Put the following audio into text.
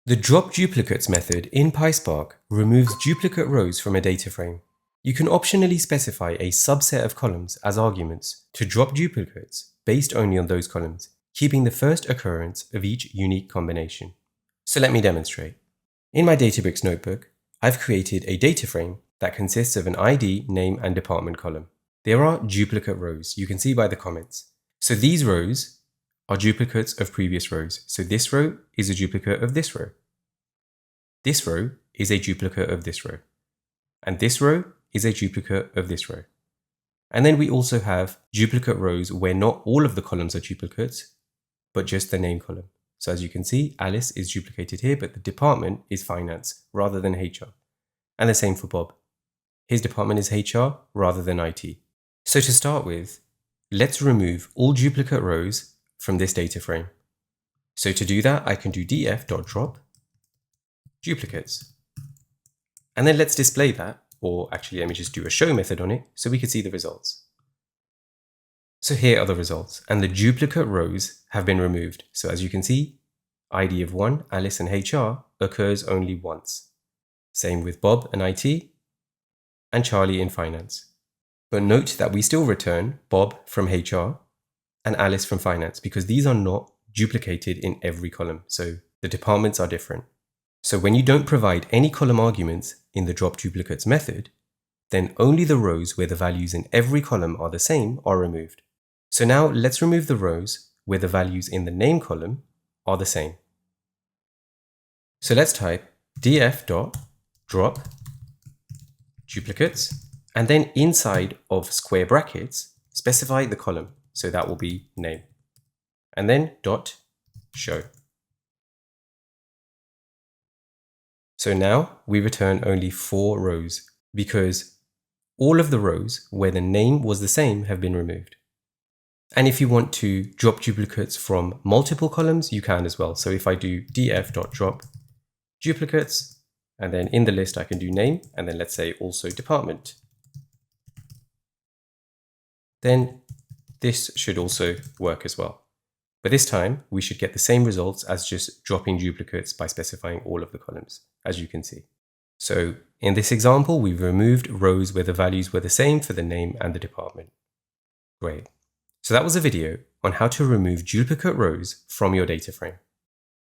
The drop duplicates method in PySpark removes duplicate rows from a data frame. You can optionally specify a subset of columns as arguments to drop duplicates based only on those columns, keeping the first occurrence of each unique combination. So let me demonstrate. In my Databricks notebook, I've created a data frame that consists of an ID, name, and department column. There are duplicate rows, you can see by the comments. So these rows are duplicates of previous rows. So this row is a duplicate of this row. This row is a duplicate of this row. And this row is a duplicate of this row. And then we also have duplicate rows where not all of the columns are duplicates, but just the name column. So as you can see, Alice is duplicated here, but the department is finance rather than HR. And the same for Bob. His department is HR rather than IT. So to start with, let's remove all duplicate rows from this data frame. So to do that, I can do df.drop duplicates. And then let's display that, or actually let me just do a show method on it so we can see the results. So here are the results, and the duplicate rows have been removed. So as you can see, ID of 1, Alice and HR, occurs only once. Same with Bob and IT, and Charlie in finance. But note that we still return Bob from HR and Alice from finance because these are not duplicated in every column. So the departments are different. So when you don't provide any column arguments in the drop duplicates method, then only the rows where the values in every column are the same are removed. So now let's remove the rows where the values in the name column are the same. So let's type df.drop duplicates, and then inside of square brackets, specify the column. So that will be name. And then dot show. So now we return only 4 rows because all of the rows where the name was the same have been removed. And if you want to drop duplicates from multiple columns, you can as well. So if I do df.drop duplicates, and then in the list I can do name, and then let's say also department. Then this should also work as well. But this time we should get the same results as just dropping duplicates by specifying all of the columns, as you can see. So in this example, we've removed rows where the values were the same for the name and the department. Great. So that was a video on how to remove duplicate rows from your data frame.